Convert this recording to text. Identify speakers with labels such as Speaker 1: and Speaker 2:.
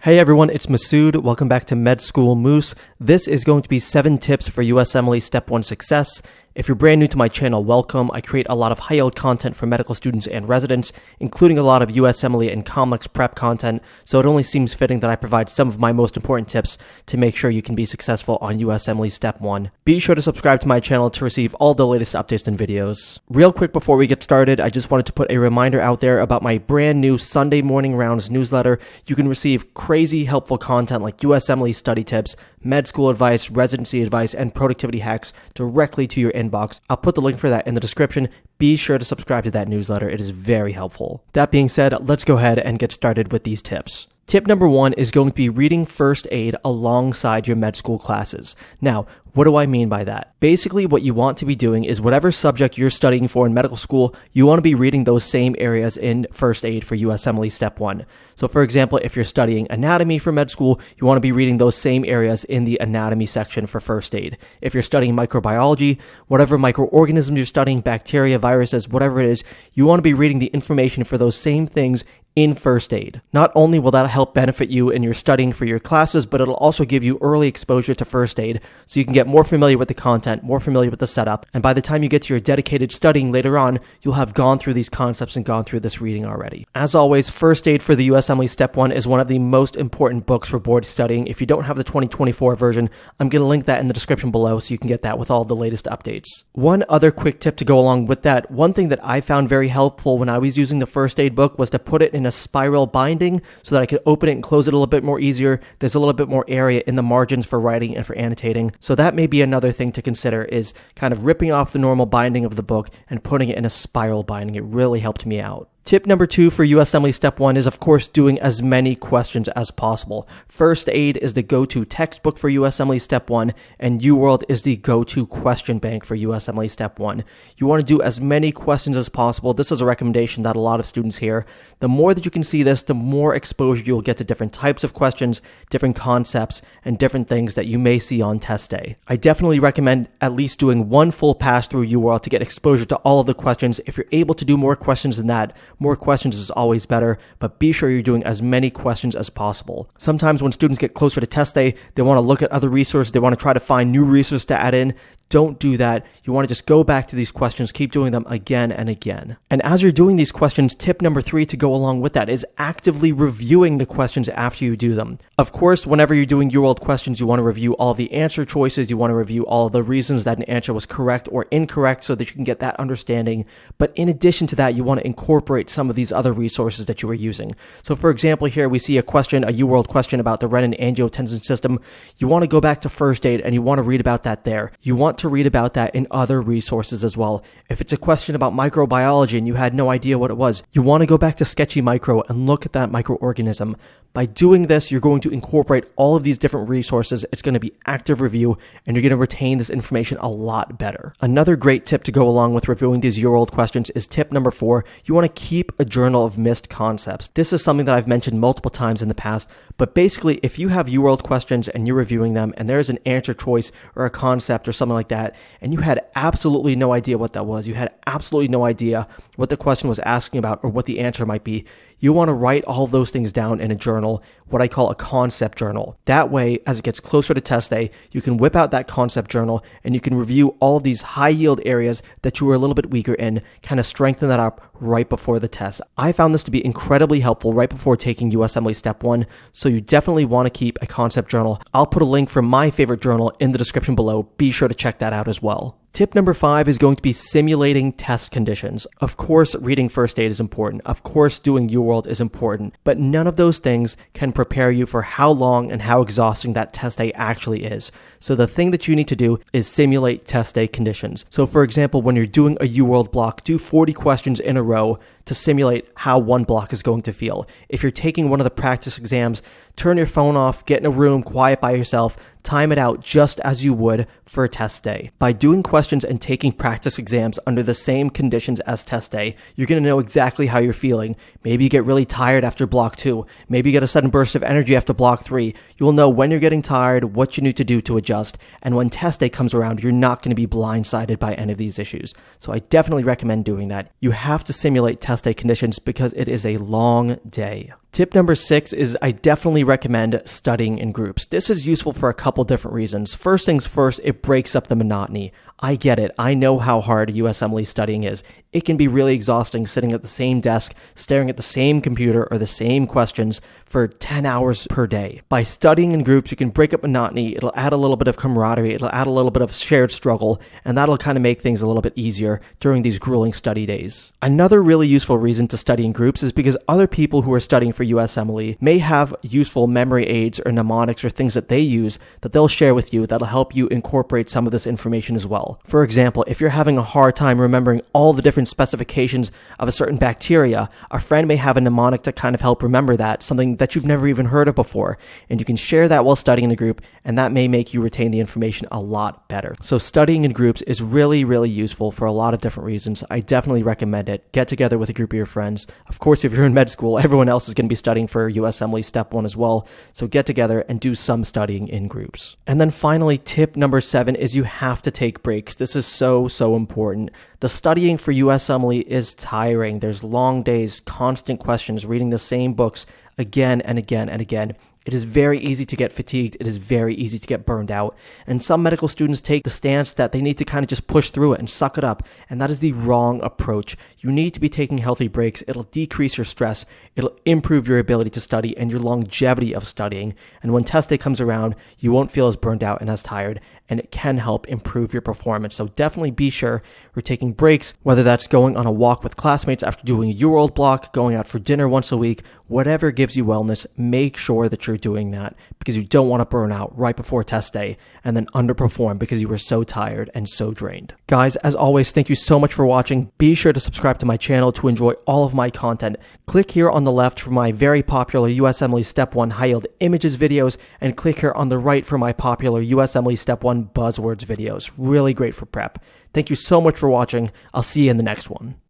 Speaker 1: Hey everyone, it's Masood. Welcome back to Med School Moose. This is going to be 7 tips for USMLE Step 1 success. If you're brand new to my channel, welcome. I create a lot of high-yield content for medical students and residents, including a lot of USMLE and complex prep content, so it only seems fitting that I provide some of my most important tips to make sure you can be successful on USMLE Step 1. Be sure to subscribe to my channel to receive all the latest updates and videos. Real quick before we get started, I just wanted to put a reminder out there about my brand new Sunday Morning Rounds newsletter. You can receive crazy helpful content like USMLE study tips, med school advice, residency advice, and productivity hacks directly to your inbox. I'll put the link for that in the description. Be sure to subscribe to that newsletter. It is very helpful. That being said, let's go ahead and get started with these tips. Tip number 1 is going to be reading first aid alongside your med school classes. Now, what do I mean by that? Basically, what you want to be doing is whatever subject you're studying for in medical school, you want to be reading those same areas in first aid for USMLE Step 1. So for example, if you're studying anatomy for med school, you want to be reading those same areas in the anatomy section for first aid. If you're studying microbiology, whatever microorganisms you're studying, bacteria, viruses, whatever it is, you want to be reading the information for those same things in first aid. Not only will that help benefit you in your studying for your classes, but it'll also give you early exposure to first aid so you can get more familiar with the content, more familiar with the setup, and by the time you get to your dedicated studying later on, you'll have gone through these concepts and gone through this reading already. As always, First Aid for the USMLE Step 1 is one of the most important books for board studying. If you don't have the 2024 version, I'm going to link that in the description below so you can get that with all the latest updates. One other quick tip to go along with that, one thing that I found very helpful when I was using the First Aid book was to put it in a spiral binding so that I could open it and close it a little bit more easier. There's a little bit more area in the margins for writing and for annotating. So that may be another thing to consider, is kind of ripping off the normal binding of the book and putting it in a spiral binding. It really helped me out. Tip number 2 for USMLE Step 1 is, of course, doing as many questions as possible. First Aid is the go-to textbook for USMLE Step 1, and UWorld is the go-to question bank for USMLE Step 1. You want to do as many questions as possible. This is a recommendation that a lot of students hear. The more that you can see this, the more exposure you'll get to different types of questions, different concepts, and different things that you may see on test day. I definitely recommend at least doing one full pass through UWorld to get exposure to all of the questions. If you're able to do more questions than that, more questions is always better, but be sure you're doing as many questions as possible. Sometimes when students get closer to test day, they want to look at other resources, they want to try to find new resources to add in. Don't do that. You want to just go back to these questions, keep doing them again and again. And as you're doing these questions, tip number 3 to go along with that is actively reviewing the questions after you do them. Of course, whenever you're doing UWorld questions, you want to review all the answer choices, you want to review all the reasons that an answer was correct or incorrect so that you can get that understanding. But in addition to that, you want to incorporate some of these other resources that you were using. So for example, here we see a UWorld question about the renin-angiotensin system. You want to go back to First Aid and you want to read about that there. You want to read about that in other resources as well. If it's a question about microbiology and you had no idea what it was, you want to go back to Sketchy Micro and look at that microorganism. By doing this, you're going to incorporate all of these different resources. It's going to be active review, and you're going to retain this information a lot better. Another great tip to go along with reviewing these UWorld questions is tip number 4. You want to keep a journal of missed concepts. This is something that I've mentioned multiple times in the past, but basically, if you have UWorld questions and you're reviewing them, and there's an answer choice or a concept or something like that, and you had absolutely no idea what that was, you had absolutely no idea what the question was asking about or what the answer might be, you want to write all of those things down in a journal, what I call a concept journal. That way, as it gets closer to test day, you can whip out that concept journal and you can review all of these high yield areas that you were a little bit weaker in, kind of strengthen that up right before the test. I found this to be incredibly helpful right before taking USMLE Step 1, so you definitely want to keep a concept journal. I'll put a link for my favorite journal in the description below. Be sure to check that out as well. Tip number 5 is going to be simulating test conditions. Of course, reading First Aid is important. Of course, doing UWorld is important. But none of those things can prepare you for how long and how exhausting that test day actually is. So the thing that you need to do is simulate test day conditions. So for example, when you're doing a UWorld block, do 40 questions in a row to simulate how one block is going to feel. If you're taking one of the practice exams, turn your phone off, get in a room, quiet by yourself, time it out just as you would for a test day. By doing questions and taking practice exams under the same conditions as test day, you're going to know exactly how you're feeling. Maybe you get really tired after block 2. Maybe you get a sudden burst of energy after block 3. You'll know when you're getting tired, what you need to do to adjust, and when test day comes around, you're not going to be blindsided by any of these issues. So I definitely recommend doing that. You have to simulate test day conditions because it is a long day. Tip number 6 is I definitely recommend studying in groups. This is useful for a couple different reasons. First things first, it breaks up the monotony. I get it. I know how hard USMLE studying is. It can be really exhausting sitting at the same desk, staring at the same computer or the same questions for 10 hours per day. By studying in groups, you can break up monotony. It'll add a little bit of camaraderie. It'll add a little bit of shared struggle, and that'll kind of make things a little bit easier during these grueling study days. Another really useful reason to study in groups is because other people who are studying for USMLE may have useful memory aids or mnemonics or things that they use that they'll share with you that'll help you incorporate some of this information as well. For example, if you're having a hard time remembering all the different specifications of a certain bacteria, a friend may have a mnemonic to kind of help remember that, something that you've never even heard of before, and you can share that while studying in a group, and that may make you retain the information a lot better. So studying in groups is really, really useful for a lot of different reasons. I definitely recommend it. Get together with a group of your friends. Of course, if you're in med school, everyone else is going to be studying for USMLE Step 1 as well, so get together and do some studying in groups. And then finally, tip number 7 is you have to take breaks. This is so important. The studying for USMLE is tiring. There's long days, constant questions, reading the same books again and again and again. It is very easy to get fatigued. It is very easy to get burned out. And some medical students take the stance that they need to kind of just push through it and suck it up. And that is the wrong approach. You need to be taking healthy breaks. It'll decrease your stress. It'll improve your ability to study and your longevity of studying. And when test day comes around, you won't feel as burned out and as tired. And it can help improve your performance. So definitely be sure you're taking breaks, whether that's going on a walk with classmates after doing a UWorld block, going out for dinner once a week, whatever gives you wellness, make sure that you're doing that because you don't want to burn out right before test day and then underperform because you were so tired and so drained. Guys, as always, thank you so much for watching. Be sure to subscribe to my channel to enjoy all of my content. Click here on the left for my very popular USMLE Step 1 high-yield images videos and click here on the right for my popular USMLE Step 1 buzzwords videos. Really great for prep. Thank you so much for watching. I'll see you in the next one.